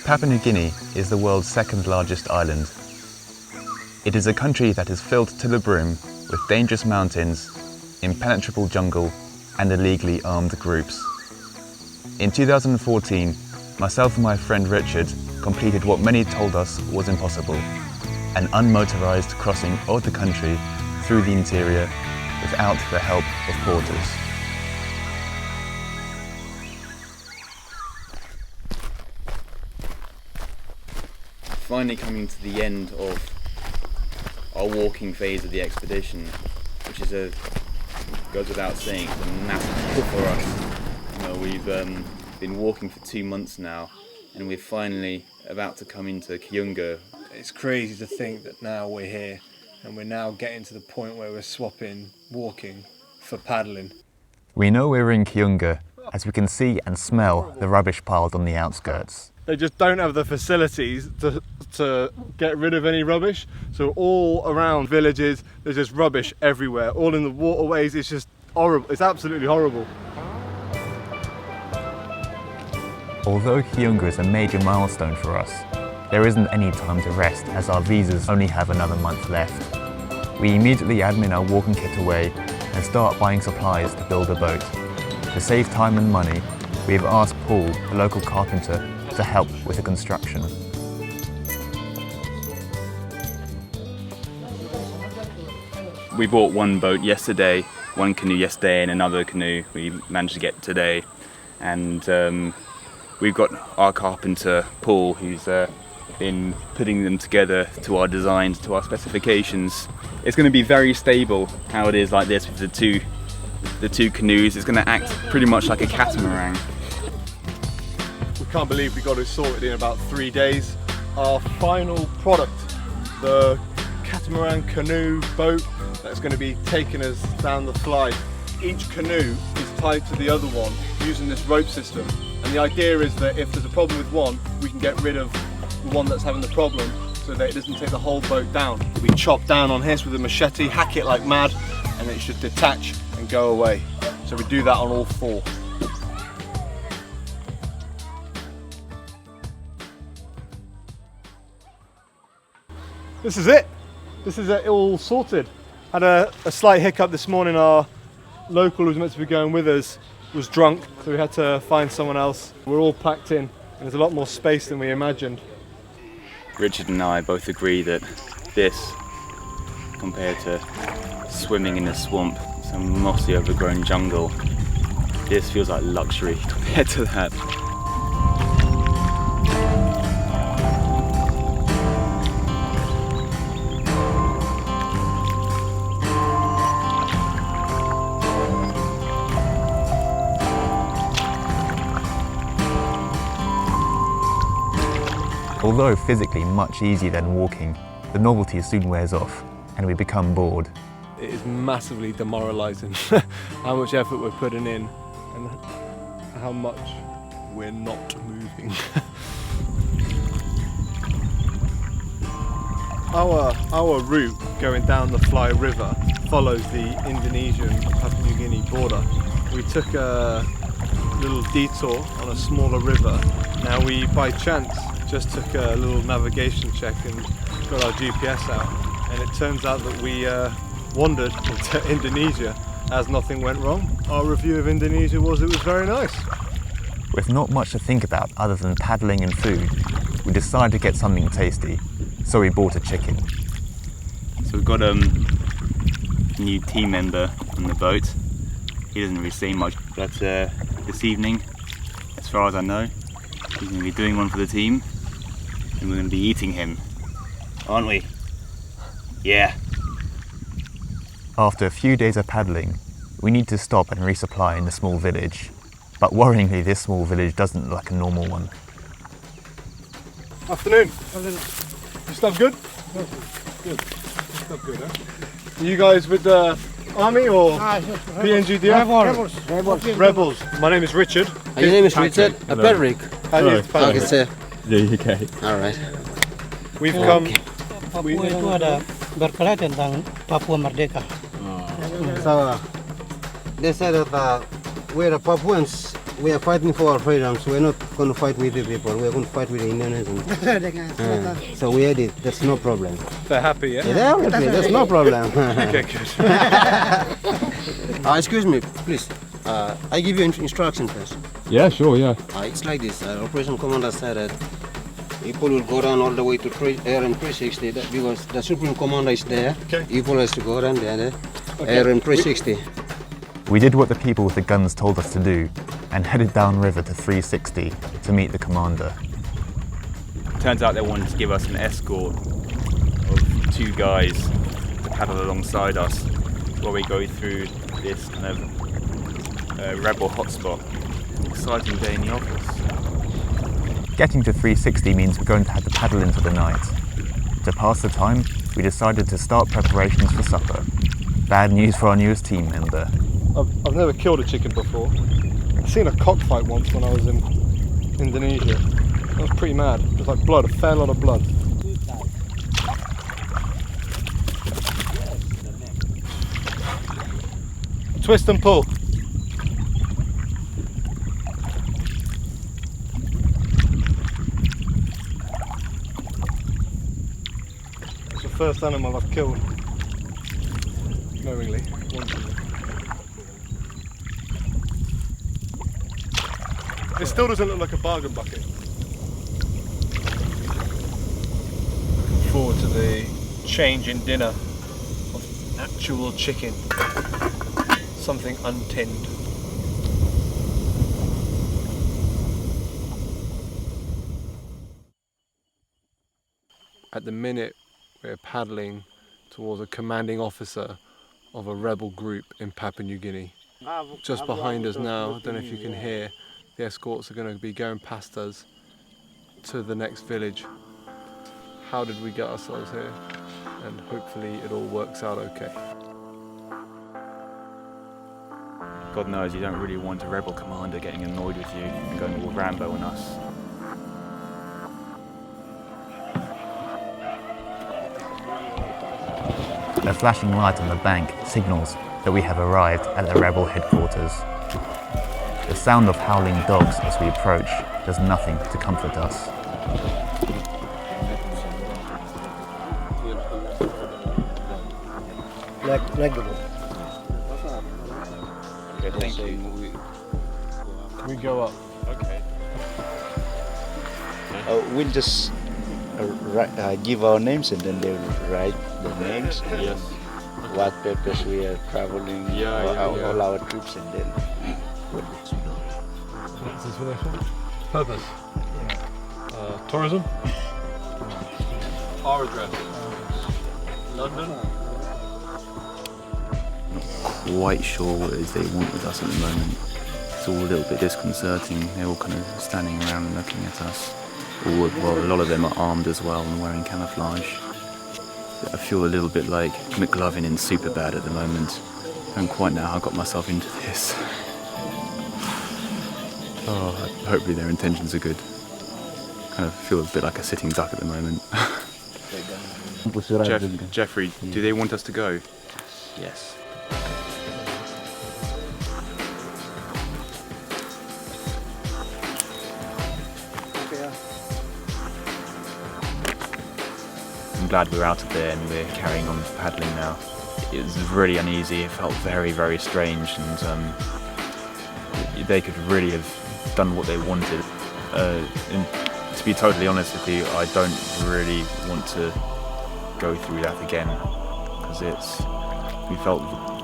Papua New Guinea is the world's second largest island. It is a country that is filled to the brim with dangerous mountains, impenetrable jungle, and illegally armed groups. In 2014, myself and my friend Richard completed what many told us was impossible, an unmotorized crossing of the country through the interior without the help of porters. Finally coming to the end of our walking phase of the expedition, which is goes without saying, it's a massive goal for us. We've been walking for 2 months now, and we're finally about to come into Kiunga. It's crazy to think that now we're here, and we're now getting to the point where we're swapping walking for paddling. We know we're in Kiunga, as we can see and smell the rubbish piled on the outskirts. They just don't have the facilities to get rid of any rubbish. So all around villages, there's just rubbish everywhere. All in the waterways, it's just horrible. It's absolutely horrible. Although Kiunga is a major milestone for us, there isn't any time to rest as our visas only have another month left. We immediately admin our walking kit away and start buying supplies to build a boat. To save time and money, we have asked Paul, the local carpenter, to help with the construction. We bought one boat yesterday, one canoe yesterday and another canoe we managed to get today. And we've got our carpenter, Paul, who's been putting them together to our designs, to our specifications. It's going to be very stable how it is like this with the two canoes. It's going to act pretty much like a catamaran. We can't believe we got it sorted in about 3 days. Our final product, the catamaran canoe boat that's going to be taking us down the fly. Each canoe is tied to the other one using this rope system. And the idea is that if there's a problem with one, we can get rid of the one that's having the problem so that it doesn't take the whole boat down. We chop down on this with a machete, hack it like mad, and it should detach and go away. So we do that on all 4. This is it. This is it all sorted. Had a slight hiccup this morning. Our local who's meant to be going with us was drunk, so we had to find someone else. We're all packed in, and there's a lot more space than we imagined. Richard and I both agree that this, compared to swimming in a swamp, some mossy overgrown jungle, this feels like luxury compared to that. Although physically much easier than walking, the novelty soon wears off and we become bored. It is massively demoralising how much effort we're putting in and how much we're not moving. Our route going down the Fly River follows the Indonesian Papua New Guinea border. We took a little detour on a smaller river. Now we, by chance, just took a little navigation check and got our GPS out, and it turns out that we wandered into Indonesia as nothing went wrong. Our review of Indonesia was it was very nice. With not much to think about other than paddling and food, we decided to get something tasty, so we bought a chicken. So we've got a new team member on the boat. He doesn't really say much, but this evening, as far as I know, he's going to be doing one for the team, and we're going to be eating him, aren't we? Yeah. After a few days of paddling, we need to stop and resupply in the small village. But worryingly, this small village doesn't look like a normal one. Afternoon. You stuff good? Good. Stuff good, huh? Are you guys with the army or PNGDF? Rebels. My name is Richard. Your name is Richard? Patrick. Okay, sir. The UK. All right. We've come. Papua itu ada berkala tentang Papua Merdeka. So, they said that we're the Papuans we are fighting for our freedoms. We're not going to fight with the people. We're going to fight with the Indonesians. So we had it. That's no problem. They're happy, yeah? Yeah, they're happy. That's no problem. Okay, good. Excuse me, please. I give you instructions first. Yeah, sure, yeah. It's like this. Operation Commander said that people will go down all the way to ARM 360 because the Supreme Commander is there. Okay. People has to go down there. ARM 360. We did what the people with the guns told us to do and headed downriver to 360 to meet the commander. Turns out they wanted to give us an escort of 2 guys to paddle alongside us while we go through this kind of rebel hotspot. Exciting day in the office. Getting to 360 means we're going to have to paddle into the night. To pass the time, we decided to start preparations for supper. Bad news for our newest team member. I've never killed a chicken before. I've seen a cockfight once when I was in Indonesia. That was pretty mad. It was like blood, a fair lot of blood. Twist and pull. It's the first animal I've killed. Knowingly, wantonly. It still doesn't look like a bargain bucket. Looking forward to the change in dinner of actual chicken. Something untinned. At the minute, we're paddling towards a commanding officer of a rebel group in Papua New Guinea. Just behind us now, I don't know if you can hear, the escorts are going to be going past us to the next village. How did we get ourselves here? And hopefully it all works out okay. God knows you don't really want a rebel commander getting annoyed with you and going all Rambo on us. A flashing light on the bank signals that we have arrived at the rebel headquarters. The sound of howling dogs as we approach does nothing to comfort us. Okay, thank you. We go up. Okay. We'll just give our names and then they'll write the names and Yes. what purpose we are traveling, all our trips, and then What's this for this one? Purpose. Tourism. Our address. London. Quite sure what it is they want with us at the moment. It's all a little bit disconcerting. They're all kind of standing around and looking at us. Well, a lot of them are armed as well and wearing camouflage. I feel a little bit like McLovin in Superbad at the moment. I don't quite know how I got myself into this. Oh, hopefully their intentions are good. Kind of feel a bit like a sitting duck at the moment. Jeffrey, do they want us to go? yes. I'm glad we're out of there and we're carrying on paddling now. It was really uneasy, it felt very, very strange, and they could really have done what they wanted. And to be totally honest with you, I don't really want to go through that again, because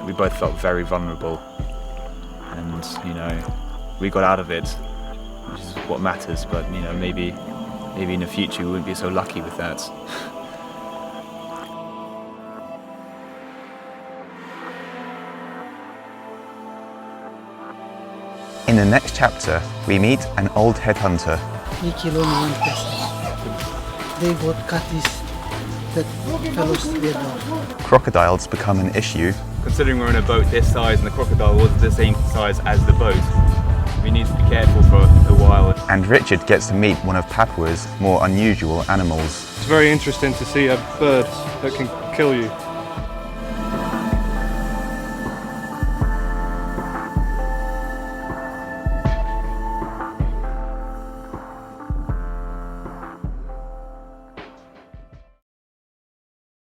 we both felt very vulnerable, and we got out of it, which is what matters. But maybe in the future we wouldn't be so lucky with that. In the next chapter, we meet an old headhunter. They got catties that fellows together. Crocodiles become an issue, Considering we're in a boat this size and the crocodile was the same size as the boat, we need to be careful for a while. and Richard gets to meet one of Papua's more unusual animals. It's very interesting to see a bird that can kill you.